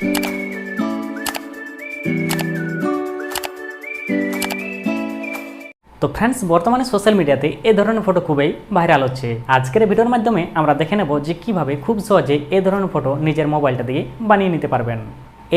তো ফ্রেন্ডস, বর্তমানে সোশ্যাল মিডিয়াতে এই ধরনের ফটো খুবই ভাইরাল হচ্ছে। আজকের ভিডিওর মাধ্যমে আমরা দেখে নেব যে কিভাবে খুব সহজে এই ধরনের ফটো নিজের মোবাইলটা দিয়ে বানিয়ে নিতে পারবেন।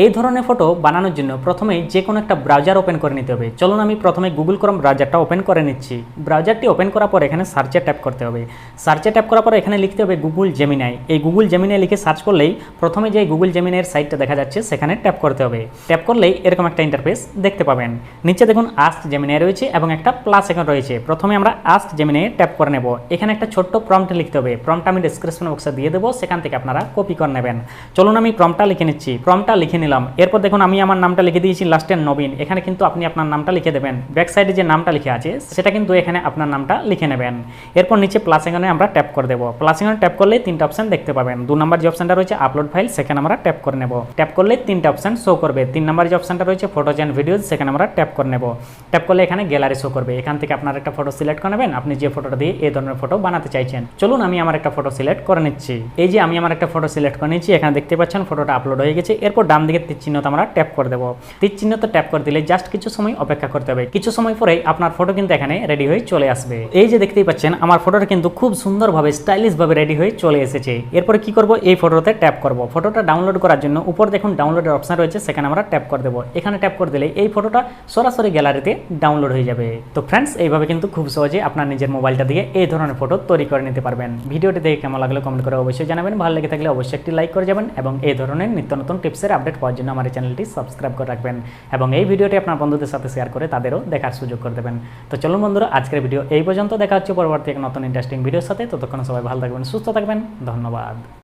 এই ধরনের ফটো বানানোর জন্য প্রথমেই যে কোনো একটা ব্রাউজার ওপেন করে নিতে হবে। চলুন আমি প্রথমে গুগল ক্রোম ব্রাউজারটা ওপেন করে নিচ্ছি। ব্রাউজারটি ওপেন করার পর এখানে সার্চে ট্যাপ করতে হবে। সার্চে ট্যাপ করার পর এখানে লিখতে হবে গুগল জেমিনাই। এই গুগল জেমিনাই লিখে সার্চ করলেই প্রথমে যে গুগল জেমিনাইয়ের সাইটটা দেখা যাচ্ছে সেখানে ট্যাপ করতে হবে। ট্যাপ করলেই এরকম একটা ইন্টারফেস দেখতে পাবেন। নিচে দেখুন আস্ক জেমিনাই রয়েছে এবং একটা প্লাস আইকন রয়েছে। প্রথমে আমরা আস্ক জেমিনাই ট্যাপ করে নেব। এখানে একটা ছোট্ট প্রম্পট লিখতে হবে। প্রম্পটটা আমি ডেসক্রিপশন বক্সে দিয়ে দেবো, সেখান থেকে আপনারা কপি করে নেবেন। চলুন আমি প্রম্পটটা লিখে নিচ্ছি। প্রম্পটটা লিখে নিলাম। এরপর দেখুন আমি আমার নামটা লিখে দিয়েছি লাস্টের নবীন। এখানে কিন্তু আপনি আপনার নামটা লিখে দেবেন। ব্যাক সাইডে যে নামটা লিখে আছে সেটা কিন্তু এখানে আপনার নামটা লিখে নেবেন। এরপর নিচে প্লাস আইকনে আমরা ট্যাপ করে দেবো। প্লাস আইকনে ট্যাপ করলে তিনটা অপশন দেখতে পাবেন। 2 নম্বর যে অপশনটা রয়েছে আপলোড ফাইল, সেখানে আমরা ট্যাপ করে নেব। ট্যাপ করলে তিনটা অপশন শো করবে। 3 নম্বর যে অপশনটা রয়েছে ফটোজ অ্যান্ড ভিডিওজ, সেখানে আমরা ট্যাপ করে নেব। ট্যাপ করলে এখানে গ্যালারি শো করবে। এখান থেকে আপনার একটা ফটো সিলেক্ট করে নেবেন, আপনি যে ফটোটা দিয়ে এই ধরনের ফটো বানাতে চাইছেন। চলুন আমি আমার একটা ফটো সিলেক্ট করে নিচ্ছি। এই যে আমি আমার একটা ফটো সিলেক্ট করে নিচ্ছি, এখানে দেখতে পাচ্ছেন ফটোটা আপলোড হয়ে গেছে। এরপর ডান দিকে তীর চিহ্নতে আমরা ট্যাপ করে দেবো। তীর চিহ্নতে ট্যাপ করে দিলে জাস্ট কিছু সময় অপেক্ষা করতে হবে। কিছু সময় পরে আপনার ফটো কিন্তু এখানে রেডি হয়ে চলে আসবে। এই যে দেখতেই পাচ্ছেন আমার ফটোটা কিন্তু খুব সুন্দরভাবে স্টাইলিশ ভাবে রেডি হয়ে চলে এসেছে। এরপরে কি করব, এই ফটোতে ট্যাপ করব। ফটোটা ডাউনলোড করার জন্য উপর দেখুন ডাউনলোডের অপশন রয়েছে, সেখানে আমরা ট্যাপ করে দেবো। এখানে ট্যাপ করে দিলে এই ফটোটা সরাসরি গ্যালারিতে ডাউনলোড হয়ে যাবে। তো ফ্রেন্ডস, এইভাবে কিন্তু খুব সহজে আপনার নিজের মোবাইলটা দিয়ে এই ধরনের ফটো তৈরি করে নিতে পারবেন। ভিডিওটি দেখে কেমন লাগলো কমেন্ট করে অবশ্যই জানাবেন। ভালো লেগে থাকলে অবশ্যই একটি লাইক করে যাবেন এবং এই ধরনের নিত্য নতুন টিপসের আপডেট পাওয়ার জন্য আমার চ্যানেলটি সাবস্ক্রাইব করে রাখবেন এবং এই ভিডিওটি আপনার বন্ধুদের সাথে শেয়ার করে তাদেরও দেখার সুযোগ করে দেবেন। তো চলুন বন্ধুরা, আজকের ভিডিও এই পর্যন্ত। দেখা হচ্ছে পরবর্তী এক নতুন ইন্টারেস্টিং ভিডিওর সাথে। ততক্ষণ সবাই ভালো থাকবেন, সুস্থ থাকবেন। ধন্যবাদ।